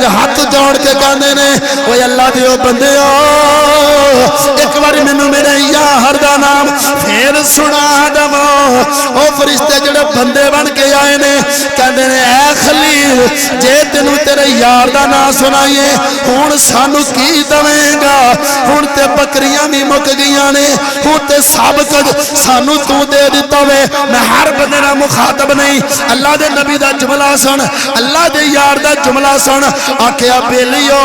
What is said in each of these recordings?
بزرگ ہاتھ جوڑ کے کہندے نے اوے اللہ دیو بندیو ایک بار مینوں میرے یار دا نام پھر سنا دو او فرشتے جڑے بندے بن کے آئے نے کہندے نے اے خلیل جے تینوں تیرے یار دا نام سنائیے ہن سانو کی دیں گا ہن تے بکریاں بھی مک گئیاں نے ہن تے سب کچھ سانو تو دے دتا وے میں ہر بندے نال مخاطب نہیں اللہ دے نبی دا جملہ سن اللہ دے یار دا جملہ سن آکھیا بیلیو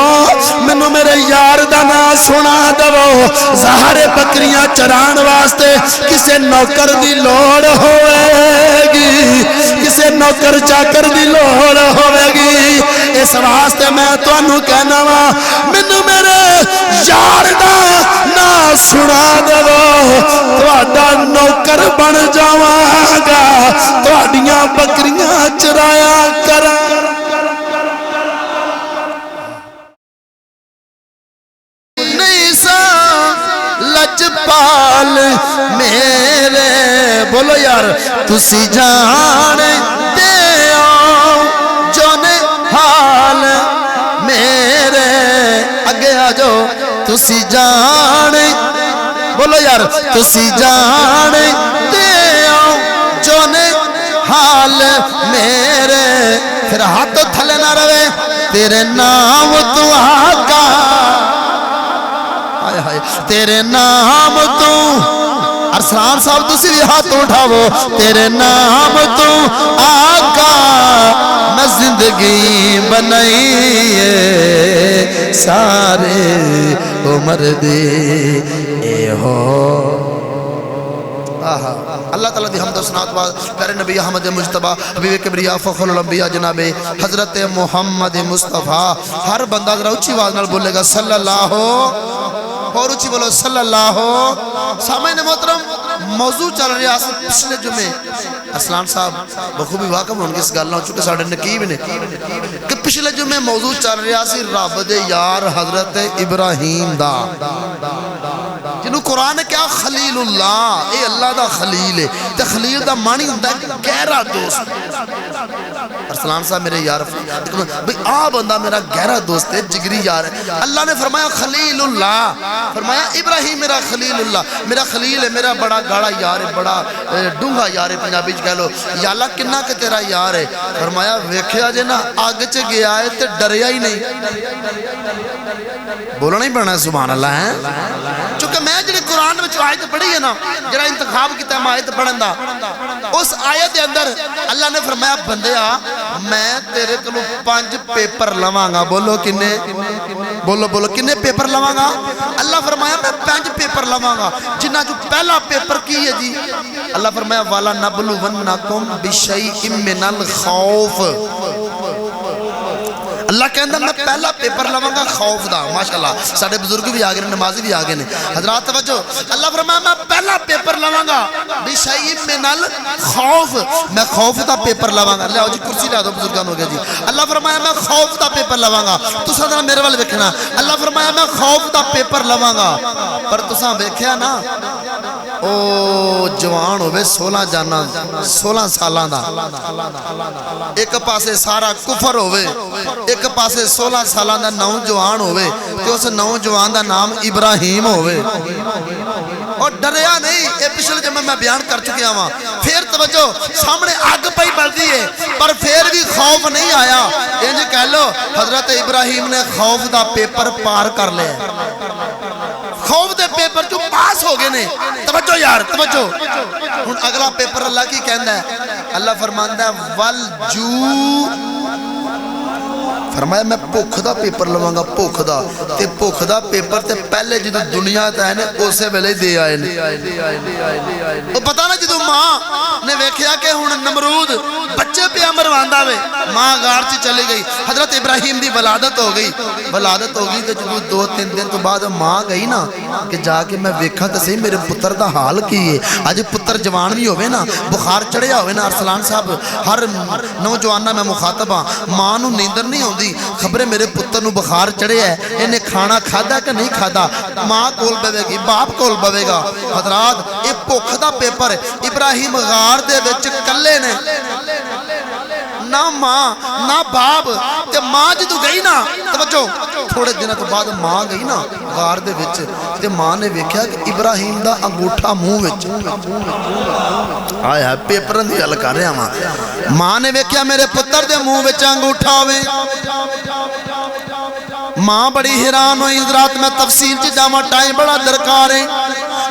مینوں میرے یار دا نام سنا دو ظاہر بکریاں چران واسطے کسے نوکر دی لوڑ ہوئے گی کسے نوکر چاکر دی لوڑ ہوئے گی اس واسطے میں تانوں کہنا وا مینوں میرے یار دا نام سنا دو تہاڈا نوکر بن جاواں گا تہاڈیاں بکریاں چرایا کراں لجپال میرے بولو یار تسی جان دے آؤ جون حال میرے اگے آجو تسی جان بولو یار تسی جان دے آؤ جون حال میرے پھر ہاتھ تھلے نہ روے تیرے نام تو آقا تیرے نام تو ارسلان صاحب تسی بھی ہاتھ اٹھاو تیرے نام تو آقا میں زندگی بنائی سارے عمر دے اے ہو اللہ تعالیٰ دی حمد و ثنا بعد پیارے نبی احمد مجتبی حبیب کبریا فخر الانبیاء جناب حضرت محمد مصطفیٰ ہر بندہ ذرا اونچی آواز نال بولے گا صلی اللہ اور اونچی بولو صلی اللہ سامعین محترم موضوع چل رہا ہے پچھلے جمعے ارسلان صاحب بخوبی واقع ہوں گے اس گل نہ چونکہ ساڈے نقیب نے کہ پچھلے جمعے موضوع چل رہا سی رب دے یار حضرت ابراہیم دا جنہوں قرآن نے کیا خلیل اللہ اے اللہ دا خلیل ہے تے خلیل دا معنی ہوتا ہے گہرا دوست ارسلان صاحب میرے یار بھئی آ بندہ میرا گہرا دوست ہے جگری یار ہے اللہ نے فرمایا خلیل اللہ فرمایا ابراہیم میرا خلیل اللہ میرا خلیل ہے میرا بڑا گاڑا یار ہے بڑا ڈونگا یار ہے پنجابی کہہ لو یا اللہ کنہ کہ تیرا یار ہے فرمایا ویکھیا جے نا آگ چ گیا ہے تے ڈریا ہی نہیں بولنا ہی پڑنا ہے سبحان اللہ ہے چونکہ میں جڑی قرآن میں آیت پڑھی ہے نا جڑا انتخاب کیتا ہے میں آیت پڑھن دا اس آیت دے اندر اللہ نے فرمایا بندیا میں تیرے کلو 5 پیپر لواں گا بولو کنے بولو کنے پیپر لواں گا اللہ فرمایا میں 5 پیپر لواں گا جنہ جو پہلا پیپر کی ہے جی اللہ فرمایا والا نبلونکم بشیء من الخوف اللہ کہندہ میں پہلا پیپر لواں گا خوف دا ماشاءاللہ ساڑھے بزرگ بھی آگئے نمازی بھی آگئے حضرات توجہ اللہ فرمایا میں پہلا پیپر لواں گا بشیء من الخوف میں خوف دا پیپر لواں گا لے آؤ جی کرسی لے دو بزرگان ہو گیا جی اللہ فرمایا میں خوف دا پیپر لواں گا تساں ذرا میرے والے دیکھنا اللہ فرمایا میں خوف دا پیپر لواں گا پر تساں دیکھیا نا او جوان ہوئے 16 جانا 16 سالان دا ایک پاسے سارا کفر ہوئے ایک پاسے 16 سالان دا نوجوان ہوئے تو اس نوجوان دا نام ابراہیم ہوئے اور ڈریا نہیں اے پچھلے جب میں بیان کر چکے ہوں پھر توجہ سامنے آگ پہی بڑھتی ہے پر پھر بھی خوف نہیں آیا یہ کہہ لو حضرت ابراہیم نے خوف دا پیپر پار کر لے خوف دے پیپر جو پاس ہو گئے نے توجہ یار توجہ ہن اگلا پیپر اللہ کی کہندہ ہے اللہ فرماندہ ہے والجو فرمایا میں بھوک دا پیپر لواں گا بھوک دا تے بھوک دا پیپر تے پہلے جدو دنیا تے نے اسے ویلے دے آئے نے او پتہ نا جدو ماں نے ویکھیا کہ ہن نمرود بچے پہ مرواندہ وے ماں غار چ چلی گئی حضرت ابراہیم دی ولادت ہو گئی تے جدو 2-3 دن تو بعد ماں گئی نا کہ جا کے میں ویکھاں تے صحیح میرے پتر دا حال کی ہے اج پتر جوان بھی ہوئے نا بخار چڑھیا ہوئے نا ارسلان صاحب ہر نوجوانہ میں مخاطب ہاں ماں نو نیندر نہیں ہوندی خبریں میرے پتر نو بخار چڑھے ہے انہیں کھانا کھادا کہ نہیں کھادا ماں کول بوے گی باپ کول بوے گا حضرات یہ بھوک دا پیپر ابراہیم غار دے وچ کلے نے نہ نہ ماں نہ باپ تے ماں جدو گئی نا توجہ تھوڑے دنوں تو بعد ماں گئی نا غار دے وچ تے ماں نے ویکھیا کہ ابراہیم دا انگوٹھا منہ وچ آیا پیپراں دی گل کر رہا ہاں ماں نے ویکھیا میرے پتر دے منہ وچ انگوٹھا ہوے ماں بڑی حیران ہوئی حضرات میں تفصیل چ جاواں ٹائم بڑا درکار ہے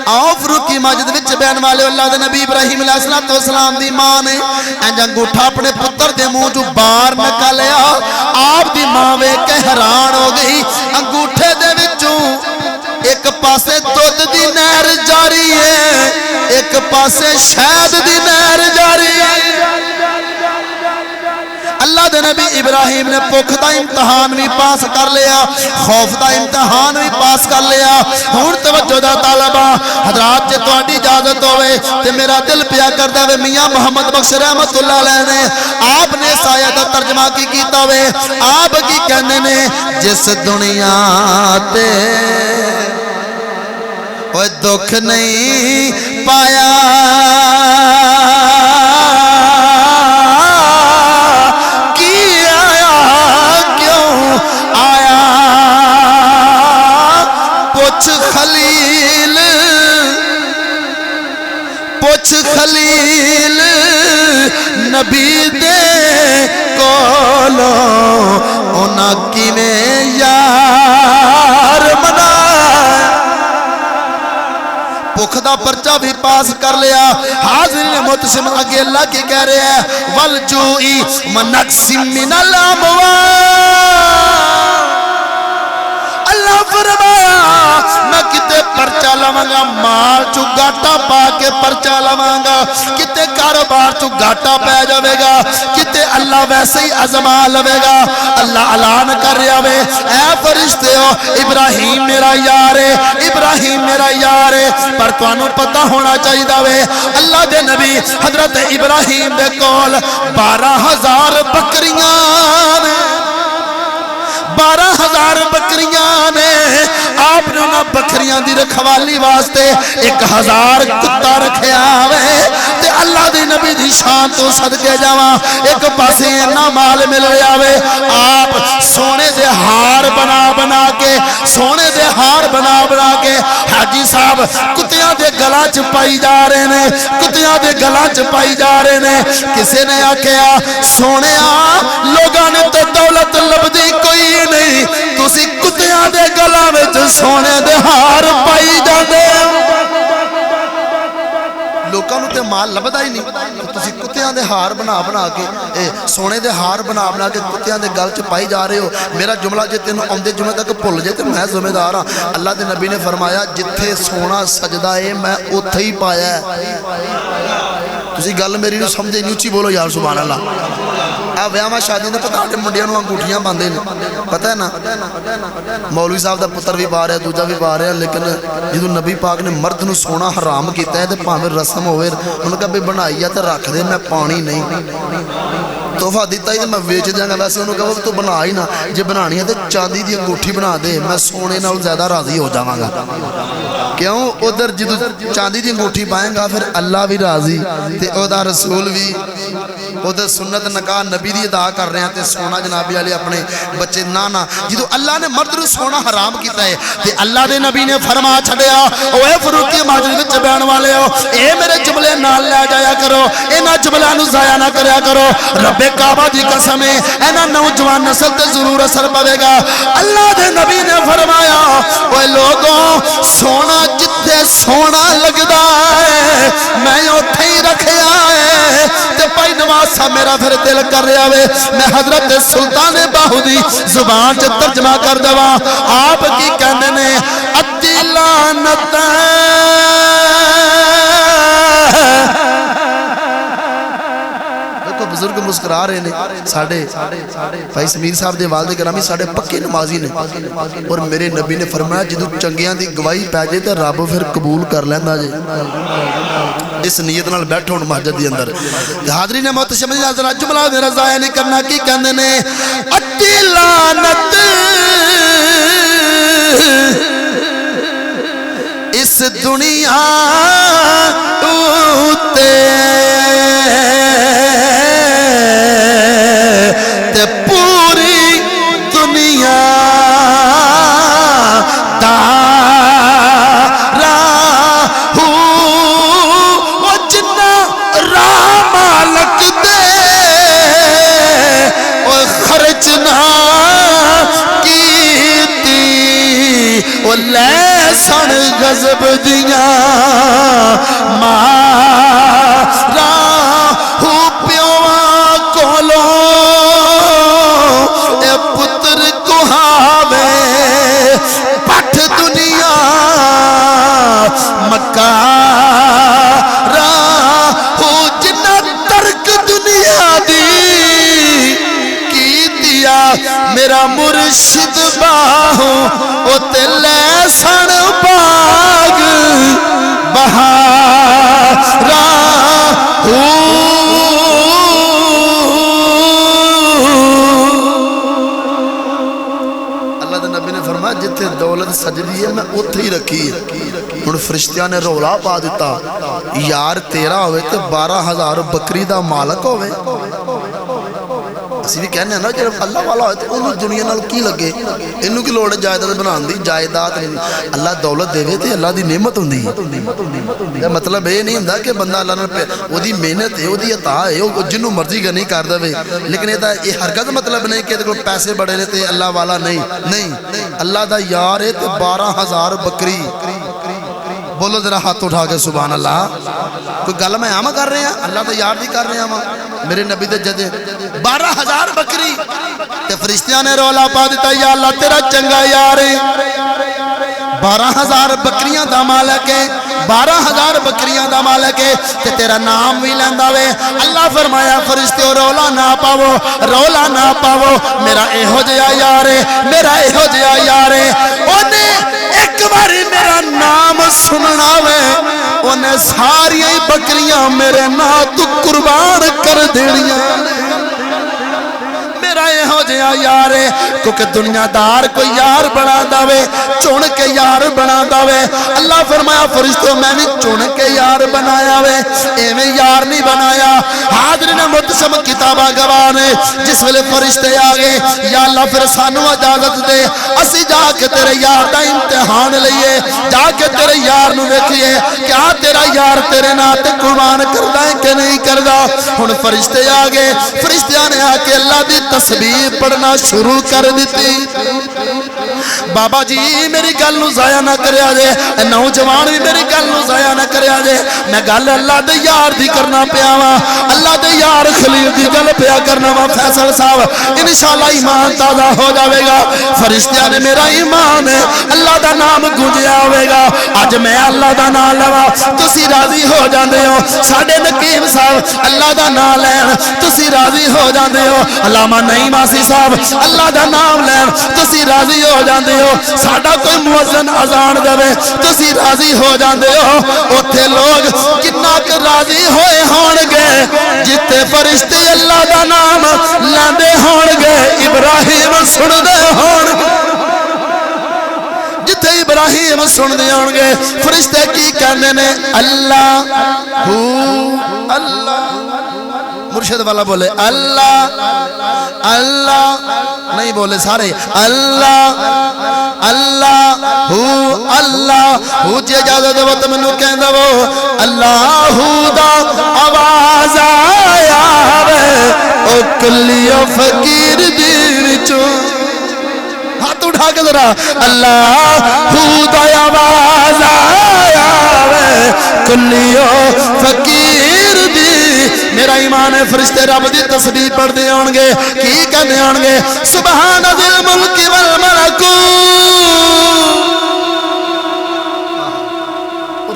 آؤ فروقی ماجد وچ بیان والے اللہ دے نبی ابراہیم علیہ السلام دی ماں نے انج انگوٹھا اپنے پتر دے منہ چوں باہر نکالیا آپ دی ماں ویکھ کے حیران ہو گئی انگوٹھے دے وچوں ایک پاسے دودھ دی نہر جاری ہے ایک پاسے شہد دی نہر جاری ہے اللہ دے نبی ابراہیم نے بھوک دا امتحان بھی پاس کر لیا خوف دا امتحان بھی پاس کر لیا ہن توجہ دا طالبہ حضرات جے تہاڈی اجازت ہوئے تے میرا دل پیا کردا وے میاں محمد بخش رحمت اللہ علیہ نے آپ نے اس آیت دا ترجمہ کی کیتا وے آپ کی کہندے نے جس دنیا تے اوے دکھ نہیں پایا خلیل نبی دے کولو اونا کی میں یار بنا بھوک دا پرچہ بھی پاس کر لیا حاضرین محتشم آگے اللہ کی کہہ رہے ہیں والجوئی منقسم من الاموال اللہ فرمایا میں کتے پرچہ لوانگا مال چو گاٹا پا کے پرچہ لوانگا کتے کاروبار چو گاٹا پہ جاوے گا کتے اللہ ویسے ہی عظمہ لوے گا اللہ اعلان کر رہا وے اے فرشتے ہو ابراہیم میرا یار ہے ابراہیم میرا یار ہے پر توانو پتہ ہونا چاہیے وے اللہ دے نبی حضرت ابراہیم دے کول 12,000 بکریاں 12,000 بکریاں نے آپ نے انہاں بکریاں دی رکھوالی واسطے 1,000 کتا رکھیا ہوئے تے اللہ دی نبی دی شان تو صدقے جاواں ایک پاسے اتنا مال مل رہا ہوئے آپ سونے دے ہار بنا بنا کے سونے دے ہار بنا بنا کے حاجی صاحب کتیاں دے گلا چ پائی جا رہے نے کتیاں دے گلا چ پائی جا رہے نے کسے نے آکھیا سونےا لوگاں نے تو دولت لبدی کوئی نہیں تسی کتیاں دے گلا وچ سونے دے ہار پائی جاندے لوکاں نوں تے مال لبدا ہی نہیں تسی کتیاں دے ہار بنا بنا کے سونے دے ہار بنا بنا کے کتیاں دے گل چ پائی جا رہے ہو میرا جملہ جے تینوں اوندے جملے تک بھول جے تے میں ذمہ دار ہاں اللہ دے نبی نے فرمایا جتھے سونا سجدہ ہے میں اوتھے ہی پایا ہے تسی گل میری نوں سمجھے نہیں اچھی بولو یار سبحان اللہ ویاواں شادی نے پتہ منڈیاں نوں انگوٹھیاں باندھے نے پتہ ہے نا مولوی صاحب دا پتر بھی پا رہا ہے دوجا بھی پا رہا ہے لیکن جدوں نبی پاک نے مرد نوں سونا حرام کیتا ہے تے بھاویں رسم ہوئے انہوں نے کہا بھی بنائی ہے تے رکھ دے میں پانی نہیں تحفہ دیتا ہی تے میں ویچ دیاں گا ویسے انہوں نے کہا تو بنا ہی نہ جے بنانی ہے تے چاندی دی انگوٹھی بنا دے میں سونے نال زیادہ راضی ہو جاواں گا کیوں ادھر جدوں چاندی دی انگوٹھی پائیں گا پھر اللہ بھی راضی تے او دا رسول بھی ادھر سنت نکاح نبی دی ادا کر رہے ہیں تے سونا جنابی والے اپنے بچے نانا جدو اللہ نے مرد نوں سونا حرام کیتا ہے تے اللہ دے نبی نے فرما چھڈیا اوے فروقی ماجد وچ بیان والے ہو اے میرے جملے نال لے جایا کرو انہاں جملیاں نوں ضائع نہ کریا کرو رب کعبہ دی قسم ہے انہاں نوجوان نسل تے ضرور اثر پوے گا اللہ دے نبی نے فرمایا اوے لوگوں سونا جتھے سونا لگدا ہے میں اوتھے ہی رکھیا ہے تے پائی نواز صاحب میرا پھر دل کر رہا ہے میں حضرت سلطان باہو دی زبان سے ترجمہ کر دوا آپ کی کہنے نے اتی لعنت دیکھو بزرگ مسکرا رہے نے ساڑھے بھائی سمیر صاحب دے والد گرامی ساڑھے پکے نمازی نے اور میرے نبی نے فرمایا جدو چنگیاں دی گواہی پہ جائے تو رب پھر قبول کر لیندہ جائے اس نیت نال بیٹھو ان مسجد دی اندر حاضرین محتشم ذرا جملہ میرا ضائع نہیں کرنا کی کہنے نے اتی لعنت اس دنیا تے سن غضب دیاں مارا ہو پیواں کولوں اے پتر کہاوے پٹھ دنیا مکارا ہو جنہ ترک دنیا دی کی دیا میرا مرشد باہوں او تلے سن باغ بہارا ہو جتے دولت سجدی ہے میں اتھے ہی رکھی ہے ان فرشتیاں نے رولا پا دیتا یار تیرا ہوئے تو 12,000 بکری دا مالک ہوئے اسی بھی کہنے ہیں نا جب اللہ والا ہوئے تو انہوں دنیا نال کی لگے انہوں کی لوڑ جائیداد بنان دی جائیداد اللہ دولت دے وے تے اللہ دی نعمت ہوں دی مطلب یہ نہیں ہوں کہ بندہ اللہ نے وہ دی محنت ہے وہ دی عطا ہے وہ جنہوں مرضی کا نہیں کر دے لیکن یہ ہرگز مطلب نہیں کہ پیسے بڑے رہتے اللہ والا نہیں اللہ دا یار ہے تے 12,000 بکری بولو ذرا ہاتھ اٹھا کے سبحان اللہ کوئی گل میں عام کر رہے ہیں اللہ دا یار بھی کر رہے ہیں میرے نبی دے جدے 12,000 بکری تے فرشتیاں نے رولا پا دیتا یا اللہ تیرا چنگا یار ہے 12,000 بکریاں دا مالک ہے 12,000 بکریاں دا مالک ہے تے تیرا نام بھی لیندہ وے اللہ فرمایا فرشتیوں رولا نہ پاو میرا اے ہو جیا یار ہے میرا اے ہو جیا یار ہے انہیں ایک باری میرا نام سننا وے انہیں ساری بکریاں میرے نا تو قربان کر دینیاں میرا یہ ہو جیا یار ہے کیونکہ دنیا دار کوئی یار بنا داوے چون کے یار بنا داوے اللہ فرمایا فرشتوں میں نے چون کے یار بنایا وے ایویں یار نہیں بنایا حاضرین محتشم کتابہ گوانے جس ویلے فرشتے آگے یا اللہ پھر سانو اجازت دے اسی جا کے تیرے یار دا امتحان لئیے جا کے تیرے یار نو دیکھئے کیا تیرا یار تیرے ناتے قربان کردہ ہے کہ نہیں کردہ ہن فرشتے آگے فرشتیاں نے آکے اللہ دی تسبیح پڑھنا شروع کر دیتی بابا جی میری گل نو ضائع نہ کرے آجے نوجوان بھی میری گل نو ضائع نہ کرے آجے میں گل اللہ دے یار دی کرنا پیا وا اللہ دے یار خلیل دی گل پیا کرنا وا فیصل صاحب انشاءاللہ ایمان تازہ ہو جاوے گا فرشتیاں نے میرا ایمان ہے اللہ دا نام گونجیا ہوئے گا آج میں اللہ دا نام لوا تسی راضی ہو جاندے ہو ساڑھے نقیم صاحب اللہ دا نام لین تسی راضی ہو جاندے ہو علامہ نعیم آسی صاحب اللہ دا نام لین تسی راضی ہو جاندے ہو ساڑھا کوئی موزن ازان دے تسی راضی ہو جاندے ہو اتھے لوگ کتنا کر راضی ہوئے ہونگے جتے فرشتے اللہ دا نام لاندے ہونگے ابراہیم سن دے ہونگے جتے ابراہیم سن دے ہونگے فرشتے کی کہنے نے اللہ ہو اللہ مرشد والا بولے اللہ اللہ نہیں بولے سارے اللہ اللہ ہو جی اجازت دو تو منو کہن دو اللہ دا آواز آیا وے او کلی فقیر دی وچوں ہاتھ اٹھا کے ذرا اللہ دا آواز آیا وے کلی فقیر دی میرا ایمان ہے فرشتے رب دی تسبیح پڑھ دے ہونگے کی کہنے ہونگے سبحان ذی الملک والملکوت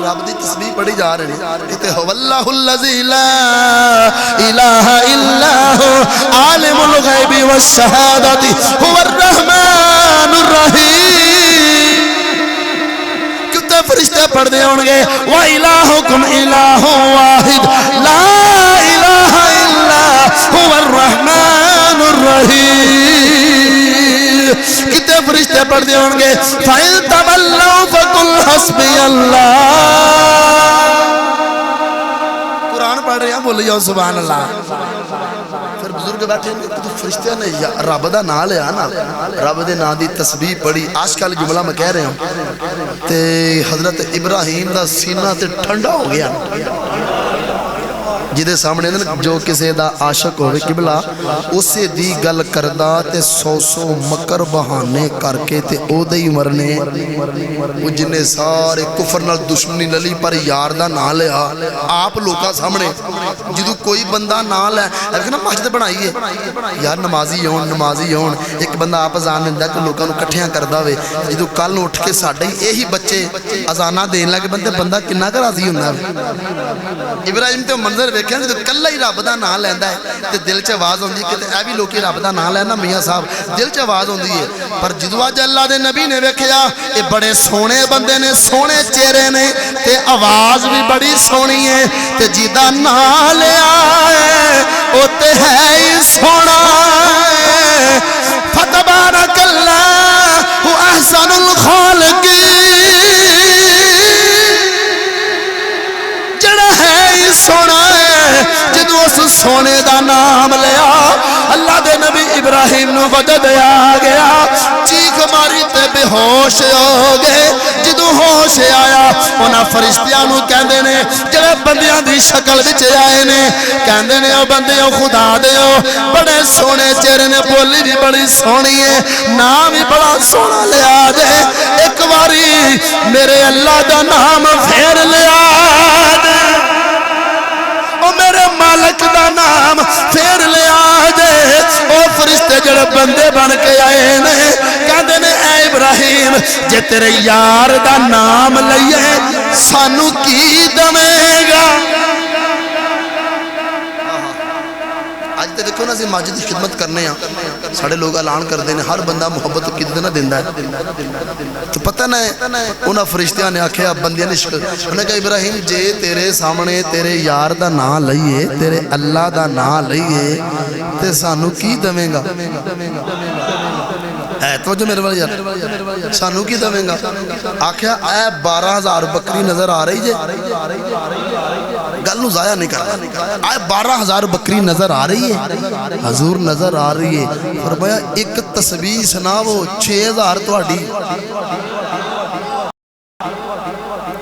رب دی تسبیح پڑھی جا رہے ہیں کہتے ہو واللہ الذی لا الہ الا ہو عالم الغیب والشہادت هو الرحمن الرحیم کتے فرشتے پڑھ دے ہونگے وَإِلَٰهُكُمْ إِلَٰهٌ وَاحِدٌ لَا إِلَٰهَ إِلَّا هُوَ الرَّحْمَنُ الرَّحِيمُ کتے فرشتے پڑھ دے ہونگے فَإِن تَوَلَّوْا فَقُلْ حَسْبِيَ اللَّهُ قرآن پڑھ رہے ہیں بولے جاؤ سبحان اللہ پھر بزرگ بیٹھے ہیں تو فرشتیاں نے رب دا نام لیا نا رب دے نام دی تسبیح پڑھی آج کل جملہ میں کہہ رہے ہوں تے حضرت ابراہیم دا سینہ تے ٹھنڈا ہو گیا جدے سامنے جو کسی دا عاشق ہوئے قبلہ اسے دی گل کردہ تے سو سو مکر بہانے کر کے تے او دے ہی مرنے وہ جنہیں سارے کفر نال دشمنی للی پر یار دا نہ لیا آپ لوگا سامنے جدو کوئی بندہ نہ لے لیکن مسجد بنائیے یار نمازی ہون ایک بندہ آپ اذان دیندہ کہ لوگوں نے کٹھیاں کردہ ہوئے جدو کل اٹھ کے ساڑھے یہی بچے اذانہ دین لگے بندہ کنہ کا راضی ہونا ہے ابراہیم تے منظر ویکھیں جدو کلہ ہی رب دا نام لیندا ہے تے دل چ آواز ہوندی کہ اے بھی لوکی رب دا نام لینا میاں صاحب دل چ آواز ہوندی ہے پر جدو اج اللہ دے نبی نے ویکھیا اے بڑے سونے بندے نے سونے چہرے نے تے آواز بھی بڑی سونی ہے تے جیدا نام لیا او تے ہے ہی سونا فتبارک اللہ احسن الخالقین جڑا ہے ہی سونا ہے جدو اس سونے دا نام لیا اللہ دے نبی ابراہیم نو وجد آ گیا چیخ ماری تے بے ہوش ہو گئے جدو ہوش آیا انہاں فرشتیاں نو کہندے نے جڑے بندیاں دی شکل وچ آئے نے کہندے نے او بندیو خدا دیو بڑے سونے چہرے نے بولی بھی بڑی سونی ہے نام بھی بڑا سونا لیا دے ایک باری میرے اللہ دا نام پھیر لیا دے او میرے مالک دا نام پھیر لیا دے او فرشتے جڑے بندے بن کے آئے نے کہندے نے اے ابراہیم جے تیرے یار دا نام لئیے سانو کی دمے گا آج تے دیکھو نا سی مسجد کی خدمت کرنے ہیں ساڑھے لوگ اعلان کر دینے ہر بندہ محبت کی دینا دیندہ ہے تو پتہ نہ ہے انہاں فرشتیاں نے آکھیا بندیاں نے شکل انہوں نے کہا ابراہیم جے تیرے سامنے تیرے یار دا نام لئیے تیرے اللہ دا نام لئیے تے سانو کی دمیں گا اے توجہ میرے والی یار سانو کی دمیں گا آکھیا اے 12,000 بکری نظر آ رہی جے گلنو ضائع نہیں کرنا آئے 12,000 بکری نظر آ رہی ہے حضور نظر آ رہی ہے فرمایا ایک تسبیح سناو 6,000 تو آڈی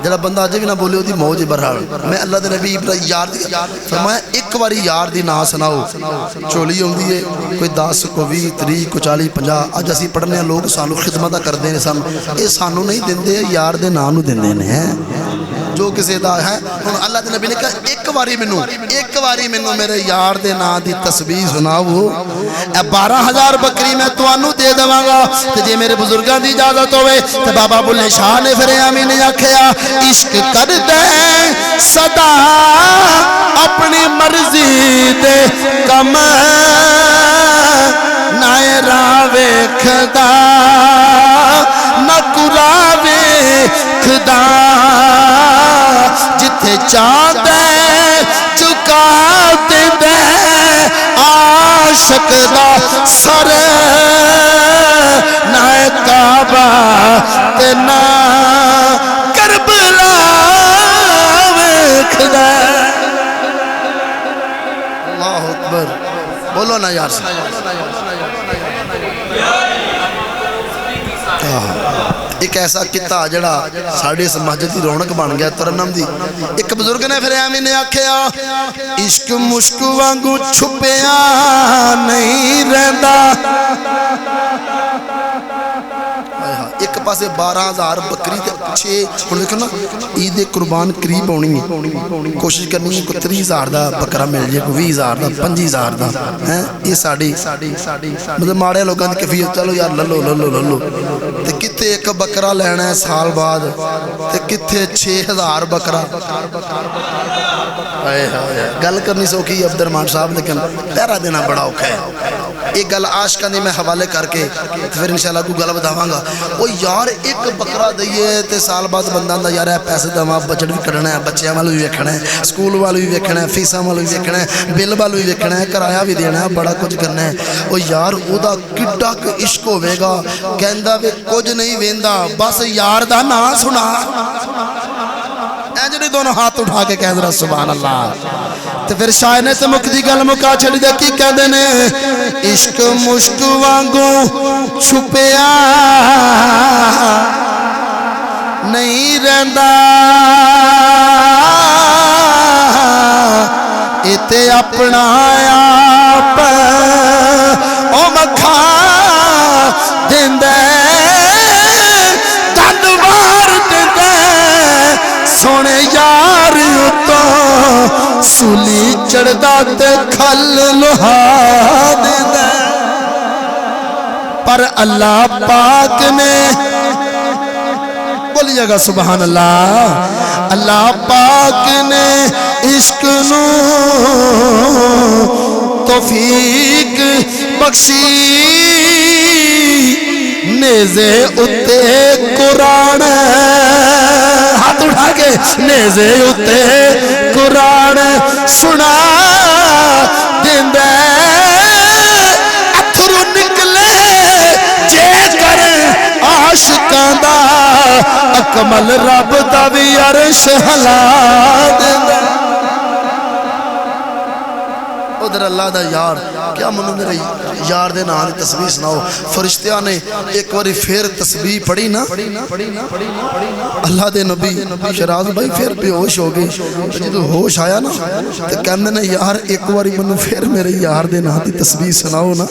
جڑا بندہ آجے بھی نہ بولے ہو دی موج برحال میں اللہ دے نبی ابراہیم یار دی فرمایا ایک باری یار دی نا سناو چولی ہوں دی ہے کوئی 10 کو 20 30 کو 40 50 آج اسی پڑھنے ہیں لوگ سانو خدمتہ کر دینے اے سانو نہیں دن دے یار دے نانو دن دینے ہیں جو کسی دا ہے اللہ دے نبی نے کہا ایک باری منو میرے یار دے نا دی تسبیح سناو اے 12,000 بکری میں توانو دے دوانگا تے جے میرے بزرگاں دی اجازت ہوئے تے بابا بلے شاہ نے پھر آمین نے آکھیا عشق کر دے صدا اپنی مرضی دے کم نائے راوے کھدا نہ کراوے کھدا جتھے چاندے چکا دے عاشق دا سر نائے کعبہ تے نہ کربلا ویکھدا اللہ اکبر بولو نا یار سے ایک ایسا کتا جڑا ساڑھے اس مسجد کی رونق بن گیا ترنم دی ایک بزرگ نے پھر آمین نے آکھیا عشق مشک وانگو چھپیا نہیں رہندا ایک پاسے 12,000 بکری تے 6 انہوں نے کہا عید قربان قریب ہونی ہے کوشش کرنی ہے کوئی 30,000 دا بکرہ مل جائے کوئی 20,000 دا 25,000 دا یہ ساڑھی مطلب ماڑے لوگاں دی کفیت چلو یار للو تے کتے ایک بکرہ لینا ہے سال بعد تے کتے 6,000 بکرہ گل کرنی سوکھی عبد الرحمن صاحب لیکن پیرا دینا بڑا اوکھا ہے ایک گل عاشقاں دی میں حوالے کر کے پھر انشاءاللہ کو گل بتاواں گا وہ یار ایک بکرا دئیے تے سال بعد بندہ دا یار پیسے دما بجٹ بھی کرنا ہے بچیاں والوں بھی ویکھنا ہے سکول والوں بھی ویکھنا ہے فیساں والوں بھی ویکھنا ہے بل والوں بھی ویکھنا ہے کرایہ بھی دینا ہے بڑا کچھ کرنا ہے وہ یار او دا کڈا عشق ہوے گا کہندا وے کچھ نہیں ویندا بس یار دا نام سنا جڑے دونوں ہاتھ اٹھا کے کہہ ذرا سبحان اللہ تے پھر شاعر نے تے مکدی گل مکا چھڑی دے کی کہندے نے عشق مشک وانگو چھپیا نہیں رہندا تے اپنا آپ او مکھا دیندے دند مار دیندے سونے یار اتوں سولی چڑھدا تے کھل لوہا دیندے پر اللہ پاک نے بولیے گا سبحان اللہ اللہ پاک نے عشق نو توفیق بخشی نیزے اتے قرآن ہاتھ اٹھا کے نیزے اتے قرآن سنا دیندے اتھرو نکلے جے کر عاشقاں دا اکمل رب دا بھی عرش ہلا دیندے ادھر اللہ دا یار کیا منو میرے یار دے نام دی تسبیح سناؤ فرشتیاں نے ایک باری پھر تسبیح پڑھی نا اللہ دے نبی شراز بھائی پھر بے ہوش ہو گئی جدو ہوش آیا نا تو کہنے نے یار ایک باری منو پھر میرے یار دے نام دی تسبیح سناؤ نا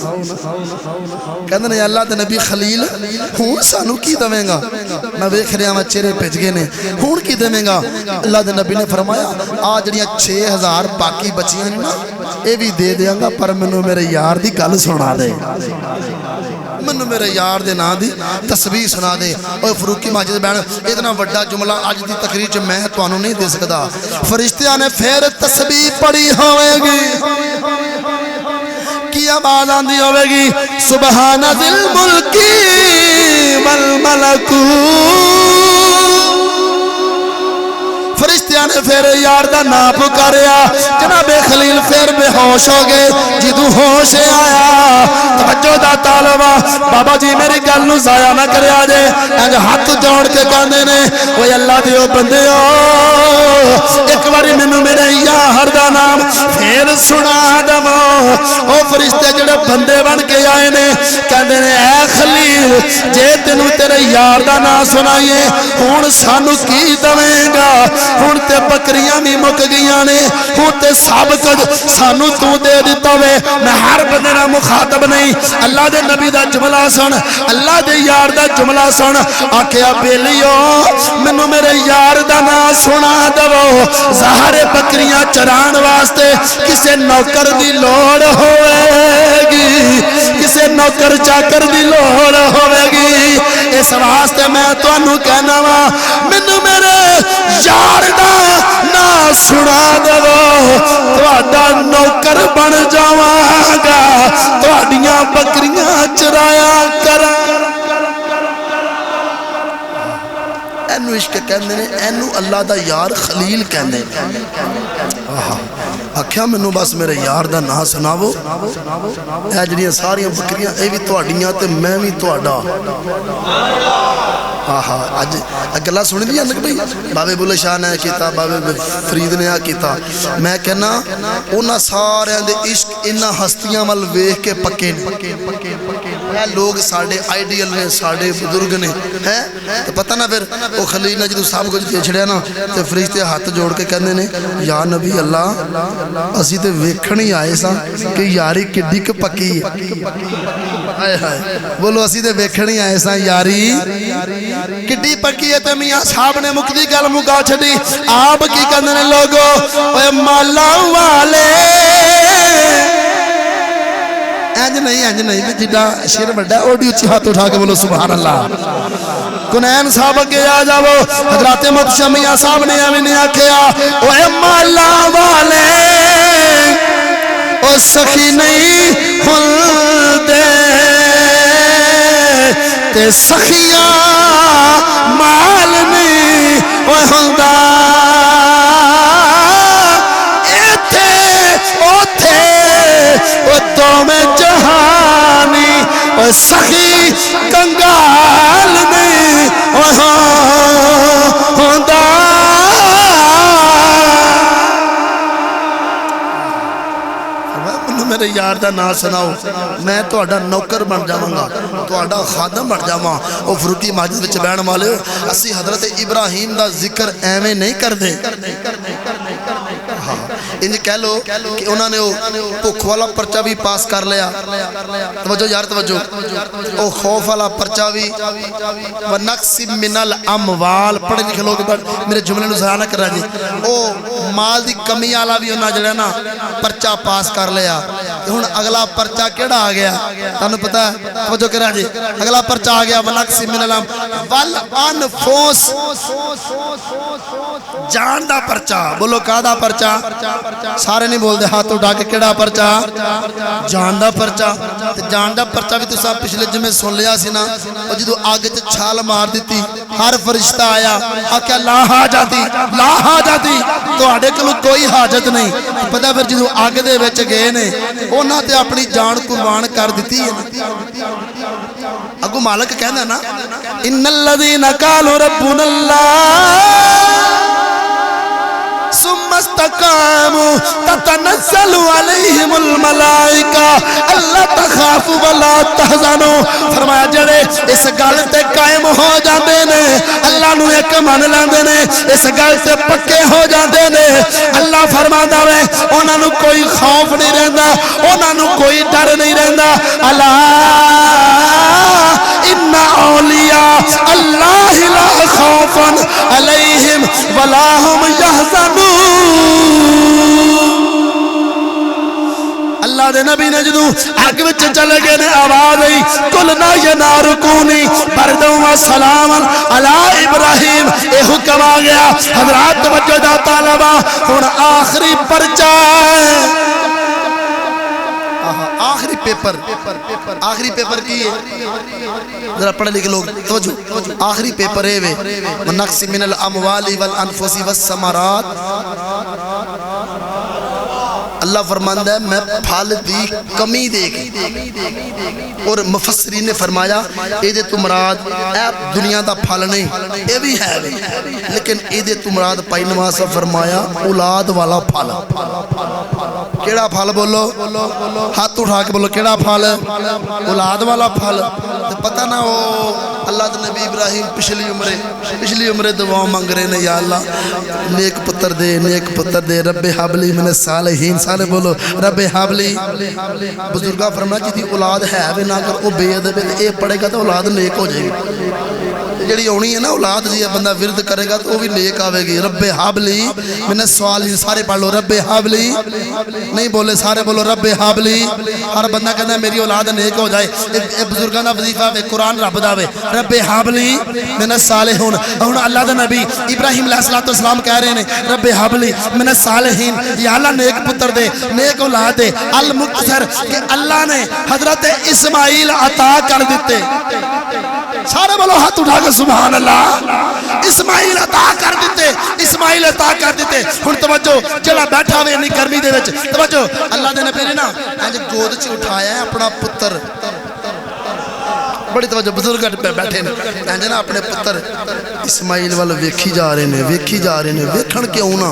کہنے نے اللہ دے نبی خلیل ہون سانو کی دویں گا میں ویکھ رہا ہوں چہرے بھج گئے نے ہون کی دویں گا اللہ دے نبی نے فرمایا آج جڑیاں 6000 باقی بچیاں نا اے بھی دے دیاں گا پر منو میرے یار دی گل سنا دے منو میرے یار دے نا دی تسبیح سنا دے اور فروقی ماجد بہن اتنا وڈا جملہ آج دی تقریر چ میں تانوں نہیں دے سکدا فرشتیاں نے پھر تسبیح پڑھی ہوے گی کی آواز آندی ہوے گی سبحان ذی الملک والملکوت فرشتیاں نے پھر یار دا نام پکاریا جناب خلیل پھر بے ہوش ہو گئے جدو ہوش آیا توجہ دا طالبہ بابا جی میری گل نو ضائع نہ کریا جے انج ہاتھ جوڑ کے کہندے نے اوے اللہ دیو بندیو ایک باری مینوں میرے یار دا نام پھر سنا دو او فرشتے جڑے بندے بن کے آئے نے کہندے نے اے خلیل جے تینوں تیرے یار دا نام سنائیے ہن سانو کی دویں گا ہن تے بکریاں بھی مک گئیاں نے ہن تے ثابت سانو تو دے دیتا وے میں ہر بندے نال مخاطب نہیں اللہ دے نبی دا جملہ سن اللہ دے یار دا جملہ سن آکھیا بیلیو مینوں میرے یار دا نام سنا دو ظاہر بکریاں چران واسطے کسے نوکر دی لوڑ ہوے گی کسے نوکر چاکر دی لوڑ ہوے گی اس واسطے میں تانوں کہنا وا مینوں میرے یار دا نا سنا دو تہاڈا نوکر بن جاواں گا تہاڈیاں بکریاں چرایا کراں اینو عشق کہندے نے اینو اللہ دا یار خلیل کہندے آکھیا مینوں بس میرے یار دا نام سناو اے جڑیاں ساریاں بکریاں اے بھی تہاڈیاں تے میں بھی تہاڈا اج گلا سنی دیا نا بھائی بابے بلے شاہ نے کیتا بابے فرید نے کیتا میں کہنا انہاں سارے دے عشق انہاں ہستیاں ول ویکھ کے پکے نے اے لوگ ساڈے آئیڈیل نے ساڈے بزرگ نے ہیں تے پتہ نہ پھر او خلیل نے جدوں سب کچھ چھڑیا نا تے فرشتے ہاتھ جوڑ کے کہندے نے یا نبی اللہ اسی تے ویکھن ہی آئے ساں کہ یاری کڈی ک پکی ہے ہائے ہائے بولو اسی تے ویکھن ہی آئے ساں یاری کڈی پکی ہے تے میاں صاحب نے مکدی گل مکا چھڈی آپ کی کہندے نے لوگو اوے مالا والے انج نہیں جڑا شیر بڑا اوڈی اچھی ہاتھ اٹھا کے بولو سبحان اللہ کنین صاحب کے آ جاؤ حضرات محتشم میاں صاحب نے ہمیں نے آکھیا اوے مالا والے او سخی نہیں ہوندے تے سخیاں مال نہیں اوے ہوندا ایتھے اوتھے او دوویں جہانی او سخی کنگال نہیں او ہوندا میرے یار دا نام سناؤ میں تہاڈا نوکر بن جاواں گا تہاڈا خادم بن جاواں او فروقی مسجد وچ بیٹھن والے اسی حضرت ابراہیم دا ذکر ایویں نہیں کردے انج کہہ لو کہ انہوں نے بھوک والا پرچہ بھی پاس کر لیا. توجہ یار توجہ, او خوف والا پرچہ بھی, ونقص من الاموال, پڑھے لکھے لوگ میرے جملے نو ضائع نہ کرا جی, او مال دی کمی والا بھی انہاں جڑا نا پرچہ پاس کر لیا. ہن اگلا پرچہ کیڑا آ گیا تانوں پتہ ہے؟ توجہ کرا جی, اگلا پرچہ آ گیا ونقص من الاموال والانفس, جان دا پرچہ. بولو کا دا پرچہ؟ سارے نہیں بول دے ہاتھ اٹھا کے کیڑا پرچہ؟ جان دا پرچہ. جان دا پرچہ بھی تساں پچھلے جمعے سن لیا سی نا, او جدوں آگ تے چھال مار دتی ہر فرشتہ آیا آکھیا لا حاجتی لا حاجتی, تواڈے کول کوئی حاجت نہیں. پتہ پھر جدوں آگ دے وچ گئے نے انہاں تے اپنی جان قربان کر دتی ہے. اگو مالک کہندا نا ان الذين قالوا ربنا الله ثم استقاموا تتنزل عليهم الملائكة الا تخافوا ولا تحزنوا. فرمایا جڑے اس گل تے قائم ہو جاندے نے, اللہ نو ایک من لیندے نے, اس گل تے پکے ہو جاندے نے, اللہ فرماندا وے انہاں نو کوئی خوف نہیں رہندا, انہاں نو کوئی ڈر نہیں رہندا. الا ان اولیاء اللہ لا خوف علیہم ولا هم يحزنون. اللہ دے نبی نے جدوں آگ وچ چلے گئے نے آواز آئی قلنا یا نار کونی برداً و سلاما علی ابراہیم, اے حکم آ گیا. حضرات توجہ دا طالبہ, ہن آخری پرچہ آخری پیپر, آخری پیپر کی ہے ذرا پڑھے لکھے لوگ توجہ, آخری پیپر ہے وے ونقص من الاموال والانفس والثمرات. اللہ فرماندا ہے میں پھل دی کمی دے کے, اور مفسرین نے فرمایا اے دے تو مراد اے دنیا دا پھل نہیں, اے بھی ہے لیکن اے دے تو مراد پائی نماز سے فرمایا اولاد والا پھل. کیڑا پھل بولو, ہاتھ اٹھا کے بولو کیڑا پھل؟ اولاد والا پھل. پتہ نہ ہو اللہ دے نبی ابراہیم پچھلی عمرے دعا مانگ رہے ہیں, یا اللہ نیک پتر دے, نیک پتر دے, رب حبلی من الصالحین. سارے بولو رب حبلی. بزرگاں فرمایا جی اولاد ہے بھی نہ کر وہ بے ادب ہے, اے پڑھے گا تو اولاد نیک ہو جائے گی. جڑی ہونی ہے نا اولاد جی بندہ ورد کرے گا تو وہ بھی نیک آوے گی. رب حبلی من الصالحین. سارے پڑھ لو رب حبلی, نہیں بولے سارے بولو رب حبلی. ہر بندہ کہتا ہے میری اولاد نیک ہو جائے. اے بزرگاں دا وظیفہ ہے, قرآن رب دا وے رب حبلی من الصالحین. ہن اللہ دا نبی ابراہیم علیہ السلام کہہ رہے ہیں رب حبلی من الصالحین, یا اللہ نیک پتر دے, نیک اولاد دے. المقتصر کہ اللہ نے حضرت اسماعیل عطا کر دیتے. سارے بولو ہاتھ اٹھا کے سبحان اللہ. اسماعیل عطا کر دیتے, اسماعیل عطا کر دیتے. ہن توجہ جڑا بیٹھا ہوئے نہیں گرمی دے وچ, توجہ اللہ دے نبی نے نا انج گود چ اٹھایا ہے اپنا پتر. بڑی توجہ بزرگ پہ بیٹھے نے انج نا اپنے پتر اسماعیل وال ویکھی جا رہے نے, ویکھی جا رہے نے. ویکھن کیوں نہ,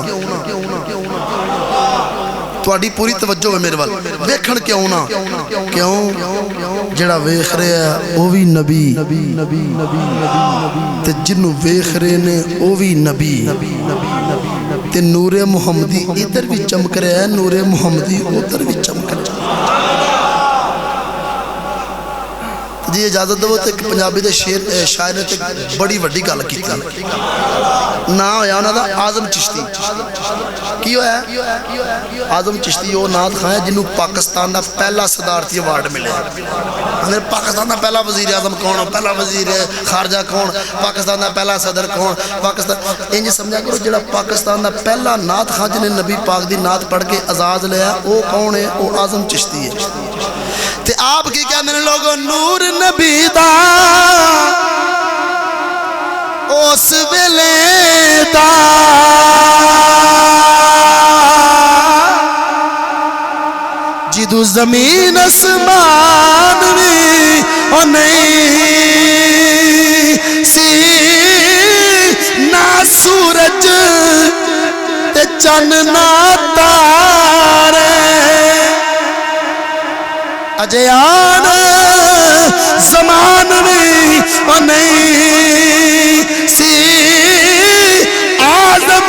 تواڈی پوری توجہ ہے میرے وال. ویکھن کیوں نہ, کیوں جڑا ویکھ رہا ہے او بھی نبی تے جنوں ویکھ رہے نے او بھی نبی تے نور محمدی ادھر بھی چمک رہا ہے, نور محمدی ادھر بھی چمک رہا ہے. جی اجازت دو تے پنجابی دے شاعر نے تے بڑی وڈی گل کیتی. نا ہویا انہاں دا اعظم چشتی. کی ہویا اعظم چشتی وہ نعت خواہ ہے جنہوں پاکستان دا پہلا صدارتی ایوارڈ ملے. پاکستان دا پہلا وزیر اعظم کون, پہلا وزیر خارجہ کون, پاکستان دا پہلا صدر کون. پاکستان انج سمجھا کرو جڑا پاکستان دا پہلا نعت خواہ جنہیں نبی پاک دی نعت پڑھ کے اعزاز لیا وہ کون ہے؟ وہ اعظم چشتی ہے. تے آپ کی کہنے ہیں لوگوں نور نبی دا اس ویلے دا جدو زمین اسمان بھی او نہیں سی نہ سورج تے چن نہ تارے اجیان زمان بھی او نہیں سی آدم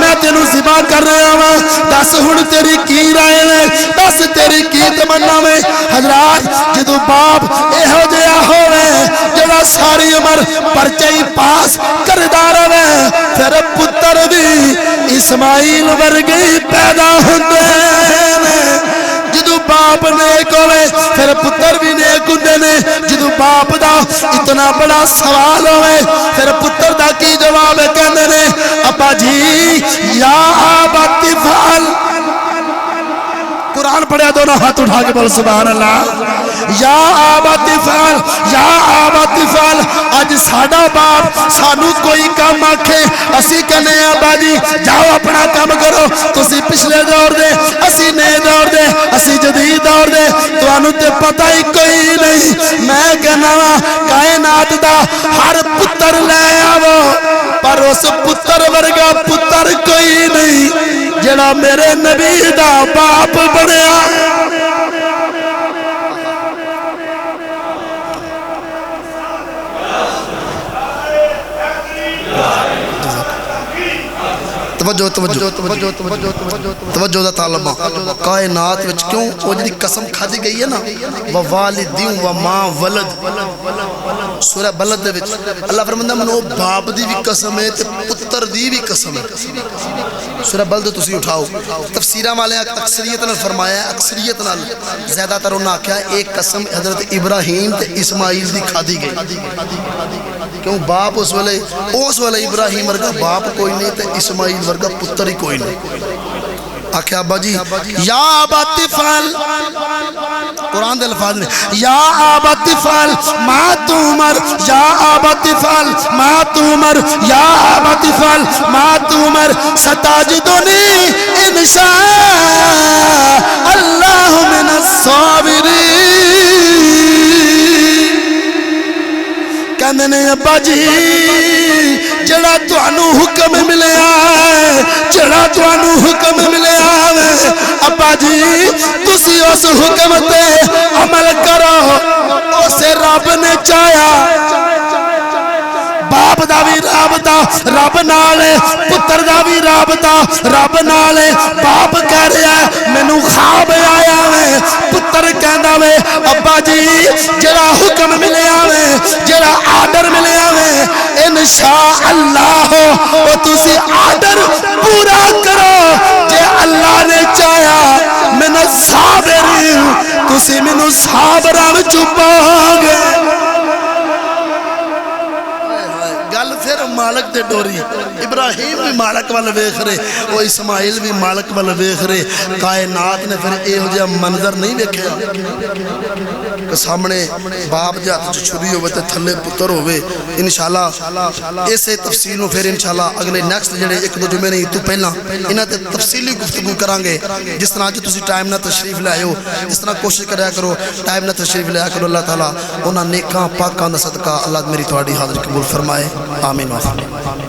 میں تینوں ذبح کر رہا ہوں، دس ہن تیری کی رائے ہے، دس تیری کی تمنا ہے۔ حضرات جدو باپ یہو جہا ہوے جڑا ساری عمر پرچے پاس کردا رہے، پھر پتر بھی اسماعیل ورگے پیدا ہوندے نے۔ جدو باپ نیک ہوئے پھر پتر بھی نیک ہوندے نے۔ جدو باپ دا اتنا بڑا سوال ہوئے پھر پتر دا کی جواب کہندے نے، ابا جی یا آبت فعل۔ قرآن پڑھیا دونوں ہاتھ اٹھا کے بول سبحان اللہ۔ یا آبت فعل، یا آبت فعل۔ آج ساڈا باپ سانو کوئی کام آکھے اسی کہنے ابا جی جاؤ اپنا کام کرو، تسی پچھلے دور دے اسی نئے دور دے اسی جدید دور دے، تانوں تے پتہ ہی کوئی نہیں۔ میں کہنا وا کائنات دا ہر پتر لے آو، پر اس پتر ورگا پتر کوئی نہیں جڑا میرے نبی دا باپ بنیا۔ توجہ توجہ توجہ توجہ دا طالبہ کائنات وچ کیوں وہ جڑی قسم کھادی گئی ہے نا ووالدین وما ولد، سورہ بلد دے وچ اللہ فرماندا منو باپ دی بھی قسم ہے تے پتر دی بھی قسم ہے۔ سورہ بلد تسی اٹھاؤ، تفسیراں والے اکثریت نے فرمایا ہے، اکثریت نال زیادہ تر انہاں کہا ایک قسم حضرت ابراہیم تے اسماعیل دی کھادی گئی، کیوں باپ اس والے ابراہیم ورگا باپ کوئی نہیں تے اسماعیل ورگا پتر ہی کوئی نہیں۔ آکھے ابا جی یا آبت فعل، قرآن دے الفاظ میں یا آبت فعل ما تؤمر، یا آبت فعل ما تؤمر، یا آبت فعل ما تؤمر، ستجدنی انشاء اللہ من الصابرین۔ کہندے نے ابا جی جڑا تانوں حکم ملیا ہے، جڑا تانوں حکم ملیا ہے ابا جی تسی اس حکم تے عمل کرو، اسے رب نے چاہیا۔ باپ دا بھی رابطہ رب نال ہے، پتر دا بھی رابطہ رب نال ہے۔ باپ کہہ رہا ہے مینوں خواب آیا ہے، پتر کہندا وے ابا جی جڑا حکم ملیا ہے، جڑا آرڈر ملیا ہے انشاءاللہ او تسی آرڈر پورا کرو۔ جے اللہ نے چاہیا من الصابرین تسی مینوں صابراں وچ پاؤ گے۔ گل پھر مالک دے ڈوری، ابراہیم بھی مالک والا ویکھ رہے، وہ اسماعیل بھی مالک والا ویکھ رہے۔ کائنات نے پھر ایہو جہا منظر نہیں ویکھیا کہ سامنے باپ دے ہاتھ چھری ہوے تے تھلے پتر ہوے۔ انشاءاللہ اسے تفصیل نو پھر انشاءاللہ اگلے نیکسٹ جڑے ایک دو جمعے نہیں تو پہلا انہاں تے تفصیلی گفتگو کران گے۔ جس طرح جو تسی ٹائم نہ تشریف لے آئے ہو، جس طرح کوشش کریا کرو ٹائم نہ تشریف لے آیا کرو۔ اللہ تعالیٰ انہاں نیکاں پاکاں دا صدقہ اللہ میری تہاڈی حاضری قبول فرمائے، آمین و آمین۔